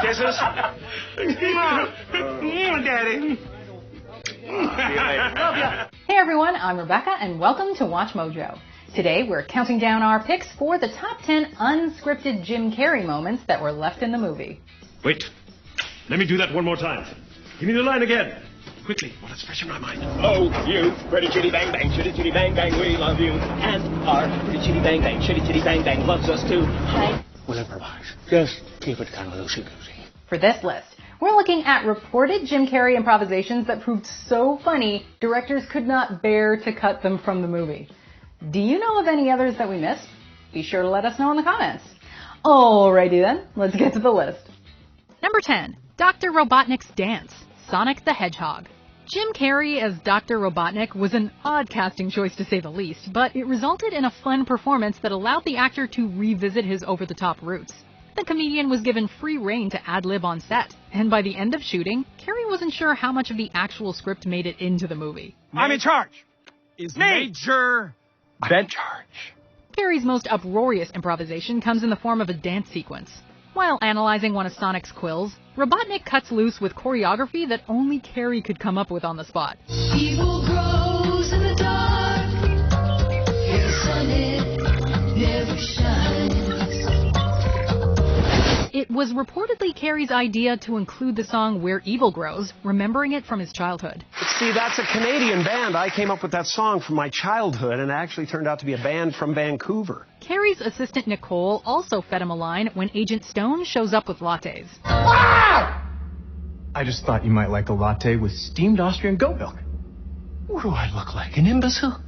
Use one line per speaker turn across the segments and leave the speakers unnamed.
Kisses? Daddy. See you later. Love ya.
Hey everyone, I'm Rebecca and welcome to Watch Mojo. Today we're counting down our picks for the top 10 unscripted Jim Carrey moments that were left in the movie.
Wait. Let me do that one more time. Give me the line again. Quickly, while it's fresh in my mind.
Oh, you, pretty chitty bang bang, chitty chitty bang bang, we love you. And our pretty chitty bang bang, chitty chitty bang bang loves us too. Hi.
We'll improvise. Just keep it kind of loosey-goosey.
For this list, we're looking at reported Jim Carrey improvisations that proved so funny, directors could not bear to cut them from the movie. Do you know of any others that we missed? Be sure to let us know in the comments. Alrighty then, let's get to the list. Number 10, Dr. Robotnik's Dance, Sonic the Hedgehog. Jim Carrey as Dr. Robotnik was an odd casting choice to say the least, but it resulted in a fun performance that allowed the actor to revisit his over-the-top roots. The comedian was given free rein to ad-lib on set, and by the end of shooting, Carrey wasn't sure how much of the actual script made it into the movie.
I'm in charge. Is Major in charge?
Carrey's most uproarious improvisation comes in the form of a dance sequence. While analyzing one of Sonic's quills, Robotnik cuts loose with choreography that only Carrey could come up with on the spot.
Evil grows in the dark, and the sun it never shines.
It was reportedly Carrey's idea to include the song Where Evil Grows, remembering it from his childhood.
See, that's a Canadian band. I came up with that song from my childhood, and it actually turned out to be a band from Vancouver.
Carrey's assistant Nicole also fed him a line when Agent Stone shows up with lattes.
I just thought you might like a latte with steamed Austrian goat milk. What do I look like, an imbecile?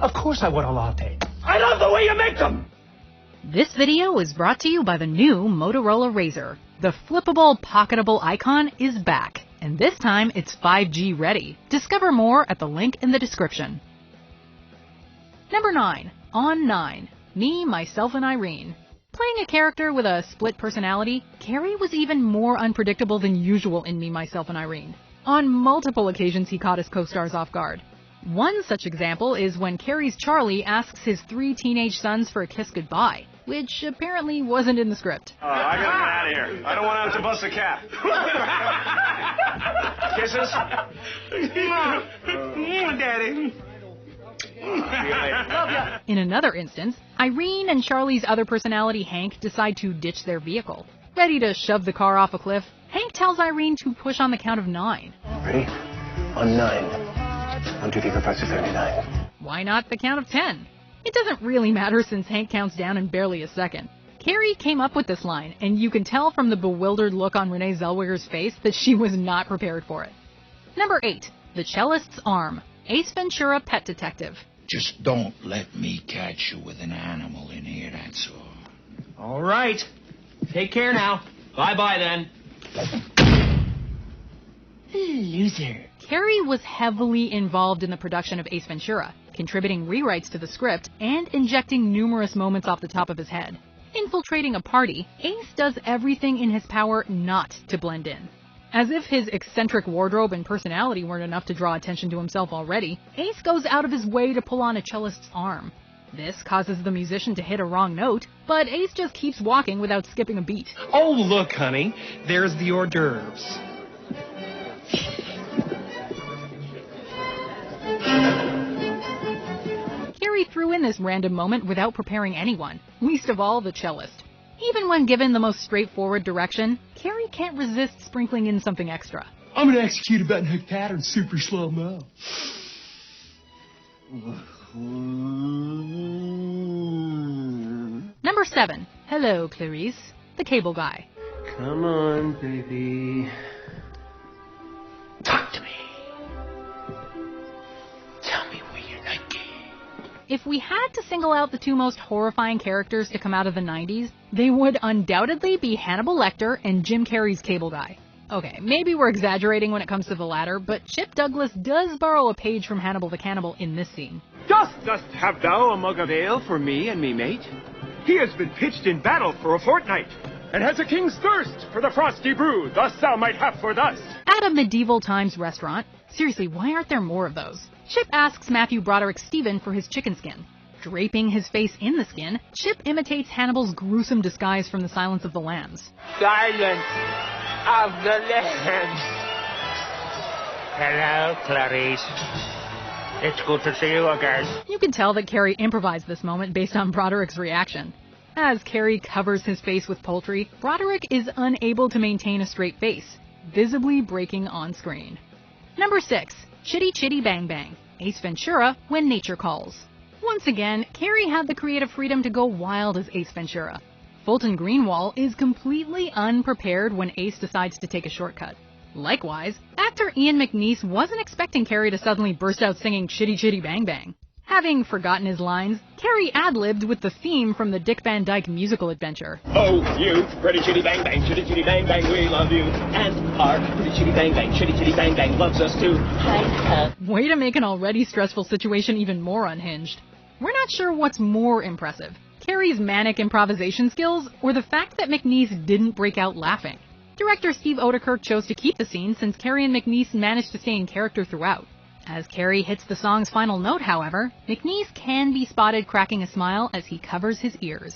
Of course I want a latte.
I love the way you make them.
This video is brought to you by the new Motorola Razr. The flippable, pocketable icon is back, and this time it's 5G ready. Discover more at the link in the description. Number 9. On 9. Me, Myself, and Irene. Playing a character with a split personality, Carrey was even more unpredictable than usual in Me, Myself, and Irene. On multiple occasions, he caught his co-stars off guard. One such example is when Carrey's Charlie asks his 3 teenage sons for a kiss goodbye, which apparently wasn't in the script.
I gotta get out of here. I don't want to bust a cap. Kisses?
Daddy. See you later. Love ya.
In another instance, Irene and Charlie's other personality, Hank, decide to ditch their vehicle. Ready to shove the car off a cliff, Hank tells Irene to push on the count of 9.
Ready? On 9. 1, 2, 3, 4, 5, 6, 7, 8, 9.
Why not the count of 10? It doesn't really matter since Hank counts down in barely a second. Carrey came up with this line, and you can tell from the bewildered look on Renee Zellweger's face that she was not prepared for it. Number 8. The Cellist's Arm, Ace Ventura Pet Detective.
Just don't let me catch you with an animal in here, that's all.
All right. Take care now. Bye-bye then.
Loser. Carrey was heavily involved in the production of Ace Ventura, contributing rewrites to the script and injecting numerous moments off the top of his head. Infiltrating a party, Ace does everything in his power not to blend in. As if his eccentric wardrobe and personality weren't enough to draw attention to himself already, Ace goes out of his way to pull on a cellist's arm. This causes the musician to hit a wrong note, but Ace just keeps walking without skipping a beat.
Oh, look, honey. There's the hors d'oeuvres.
Carrey threw in this random moment without preparing anyone, least of all the cellist. Even when given the most straightforward direction, Carrey can't resist sprinkling in something extra.
I'm gonna execute a button-hook pattern super slow-mo.
Number 7. Hello, Clarice. The Cable Guy.
Come on, baby.
Talk to me. Tell me where you're naked.
If we had to single out the 2 most horrifying characters to come out of the 90s, they would undoubtedly be Hannibal Lecter and Jim Carrey's Cable Guy. Okay, maybe we're exaggerating when it comes to the latter, but Chip Douglas does borrow a page from Hannibal the Cannibal in this scene.
Dost have thou a mug of ale for me and me mate? He has been pitched in battle for a fortnight, and has a king's thirst for the frosty brew, thus thou might have for thus.
At a medieval times restaurant, seriously, why aren't there more of those? Chip asks Matthew Broderick Stephen for his chicken skin. Draping his face in the skin, Chip imitates Hannibal's gruesome disguise from The Silence of the Lambs.
Silence of the Lambs. Hello, Clarice. It's good to see you again.
You can tell that Carrey improvised this moment based on Broderick's reaction. As Carrey covers his face with poultry, Broderick is unable to maintain a straight face, visibly breaking on screen. Number 6. Chitty Chitty Bang Bang. Ace Ventura, When Nature Calls. Once again, Carrey had the creative freedom to go wild as Ace Ventura. Fulton Greenwald is completely unprepared when Ace decides to take a shortcut. Likewise, actor Ian McNeice wasn't expecting Carrey to suddenly burst out singing Chitty Chitty Bang Bang. Having forgotten his lines, Carrey ad-libbed with the theme from the Dick Van Dyke musical adventure.
Oh, you, pretty chitty bang bang, chitty chitty bang bang, we love you. And our pretty chitty bang bang, chitty chitty bang bang loves us too. Hi.
Way to make an already stressful situation even more unhinged. We're not sure what's more impressive, Carrey's manic improvisation skills or the fact that McNeice didn't break out laughing. Director Steve Odekirk chose to keep the scene since Carrey and McNeice managed to stay in character throughout. As Carrey hits the song's final note, however, McNeice can be spotted cracking a smile as he covers his ears.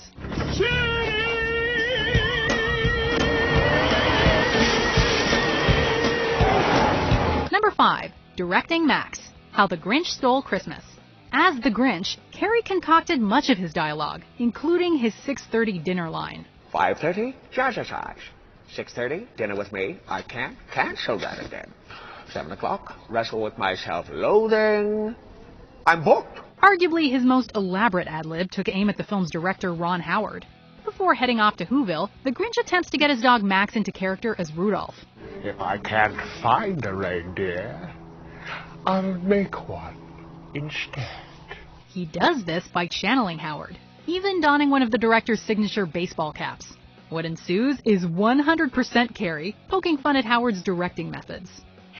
Number 5. Directing Max. How the Grinch Stole Christmas. As the Grinch, Carrey concocted much of his dialogue, including his 6:30 dinner line.
5:30, jazzercise. 6:30, dinner with me. I can't cancel that again. 7 o'clock, wrestle with my self-loathing. I'm booked.
Arguably his most elaborate ad-lib took aim at the film's director Ron Howard. Before heading off to Whoville, the Grinch attempts to get his dog Max into character as Rudolph.
If I can't find a reindeer, I'll make one instead.
He does this by channeling Howard, even donning one of the director's signature baseball caps. What ensues is 100% Carrey, poking fun at Howard's directing methods.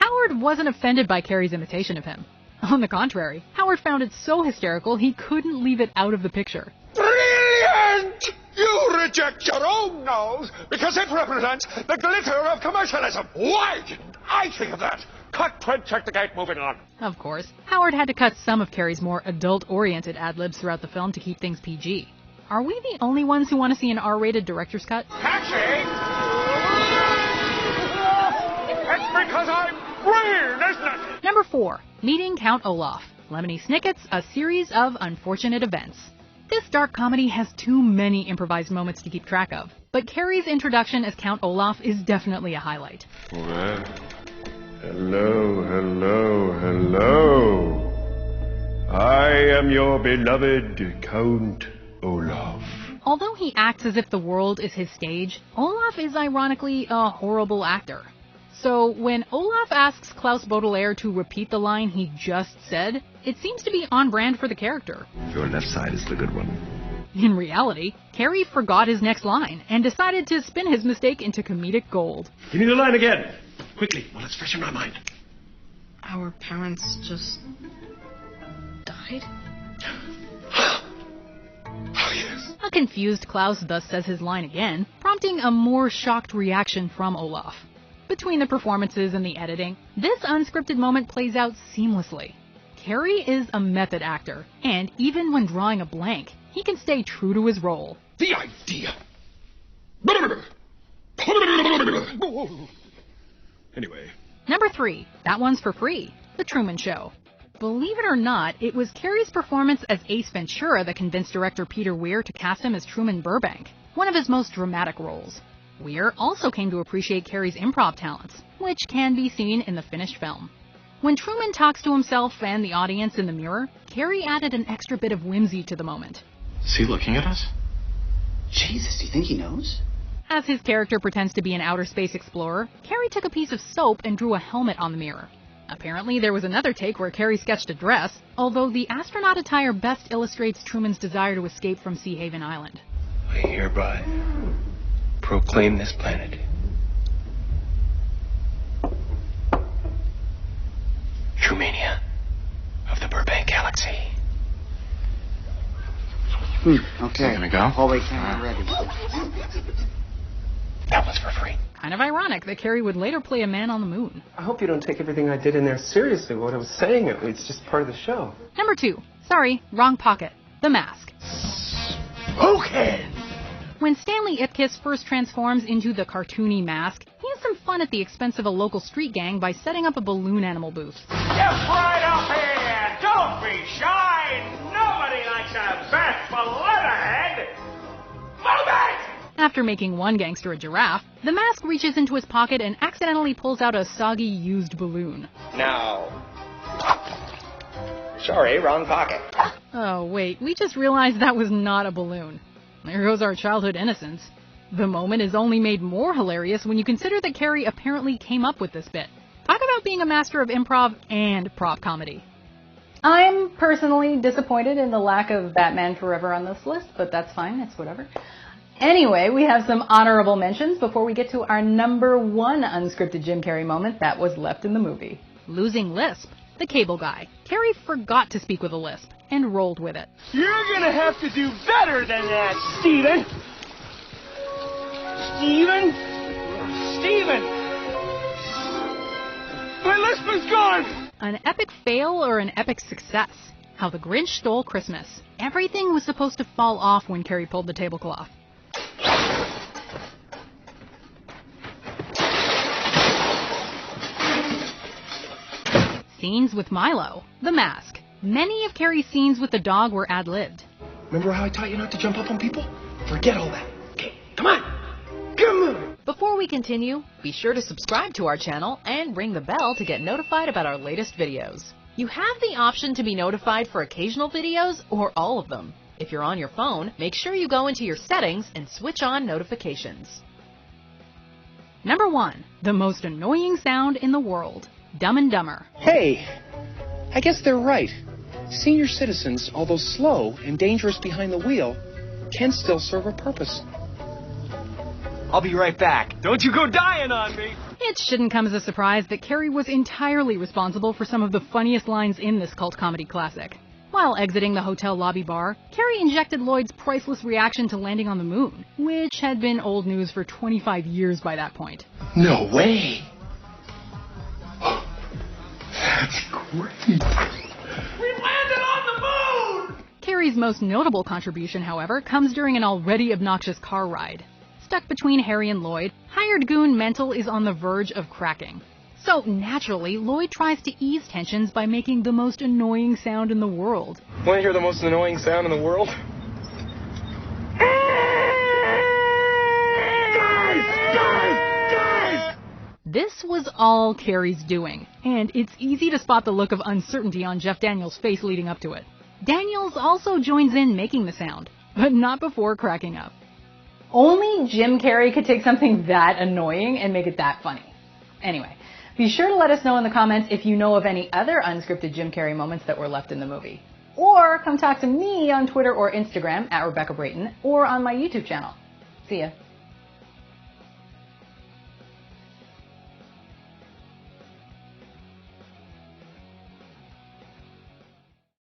Howard wasn't offended by Carrey's imitation of him. On the contrary, Howard found it so hysterical he couldn't leave it out of the picture.
Brilliant! You reject your own nose because it represents the glitter of commercialism. Why didn't I think of that? Cut, print, check the gate, moving on.
Of course, Howard had to cut some of Carrey's more adult-oriented ad-libs throughout the film to keep things PG. Are we the only ones who want to see an R-rated director's cut?
Taxi! It's because I'm green, isn't it?
Number 4. Meeting Count Olaf. Lemony Snicket's A Series of Unfortunate Events. This dark comedy has too many improvised moments to keep track of, but Carrey's introduction as Count Olaf is definitely a highlight.
Well, hello. I am your beloved Count Olaf.
Although he acts as if the world is his stage, Olaf is ironically a horrible actor. So when Olaf asks Klaus Baudelaire to repeat the line he just said, it seems to be on brand for the character.
Your left side is the good one.
In reality, Carrey forgot his next line and decided to spin his mistake into comedic gold.
Give me the line again. Quickly, while it's fresh in my mind.
Our parents just died?
Oh, yes.
A confused Klaus thus says his line again, prompting a more shocked reaction from Olaf. Between the performances and the editing, this unscripted moment plays out seamlessly. Carrey is a method actor, and even when drawing a blank, he can stay true to his role.
The idea. Anyway.
Number 3. That one's for free. The Truman Show. Believe it or not, it was Carrey's performance as Ace Ventura that convinced director Peter Weir to cast him as Truman Burbank, one of his most dramatic roles. Weir also came to appreciate Carrey's improv talents, which can be seen in the finished film. When Truman talks to himself and the audience in the mirror, Carrey added an extra bit of whimsy to the moment.
Is he looking at us?
Jesus, do you think he knows?
As his character pretends to be an outer space explorer, Carrey took a piece of soap and drew a helmet on the mirror. Apparently, there was another take where Carrey sketched a dress, although the astronaut attire best illustrates Truman's desire to escape from Sea Haven Island.
I hereby proclaim this planet Trumania of the Burbank Galaxy.
Okay.
Gonna go?
Hallway camera ready.
That was for free.
Kind of ironic that Carrey would later play a man on the moon.
I hope you don't take everything I did in there seriously. What I was saying, it's just part of the show.
Number 2. Sorry, wrong pocket. The Mask.
Okay.
When Stanley Ipkiss first transforms into the cartoony Mask, he has some fun at the expense of a local street gang by setting up a balloon animal booth.
Get right up here! Don't be shy! Nobody likes a bashful leatherhead! Move it!
After making one gangster a giraffe, the Mask reaches into his pocket and accidentally pulls out a soggy, used balloon.
No. Sorry, wrong pocket.
Oh, wait, we just realized that was not a balloon. There goes our childhood innocence. The moment is only made more hilarious when you consider that Carrey apparently came up with this bit. Talk about being a master of improv and prop comedy. I'm personally disappointed in the lack of Batman Forever on this list, but that's fine, it's whatever. Anyway, we have some honorable mentions before we get to our number one unscripted Jim Carrey moment that was left in the movie. Losing lisp. The cable guy. Carrey forgot to speak with a lisp and rolled with it.
You're gonna have to do better than that, Steven! Steven? Steven! My lisp is gone!
An epic fail or an epic success? How the Grinch Stole Christmas. Everything was supposed to fall off when Carrey pulled the tablecloth. Scenes with Milo. The Mask. Many of Carrey's scenes with the dog were ad-libbed.
Remember how I taught you not to jump up on people? Forget all that. Okay, come on. Get moving.
Before we continue, be sure to subscribe to our channel and ring the bell to get notified about our latest videos. You have the option to be notified for occasional videos or all of them. If you're on your phone, make sure you go into your settings and switch on notifications.
Number 1. The most annoying sound in the world. Dumb and Dumber.
Hey, I guess they're right. Senior citizens, although slow and dangerous behind the wheel, can still serve a purpose.
I'll be right back. Don't you go dying on me!
It shouldn't come as a surprise that Carrey was entirely responsible for some of the funniest lines in this cult comedy classic. While exiting the hotel lobby bar, Carrey injected Lloyd's priceless reaction to landing on the moon, which had been old news for 25 years by that point.
No way. That's great.
We landed on the moon!
Carrey's most notable contribution, however, comes during an already obnoxious car ride. Stuck between Harry and Lloyd, hired goon Mental is on the verge of cracking. So naturally, Lloyd tries to ease tensions by making the most annoying sound in the world.
Want to hear the most annoying sound in the world? Guys!
This was all Carrey's doing, and it's easy to spot the look of uncertainty on Jeff Daniels' face leading up to it. Daniels also joins in making the sound, but not before cracking up. Only Jim Carrey could take something that annoying and make it that funny. Anyway, be sure to let us know in the comments if you know of any other unscripted Jim Carrey moments that were left in the movie. Or come talk to me on Twitter or Instagram @Rebecca Brayton or on my YouTube channel. See ya.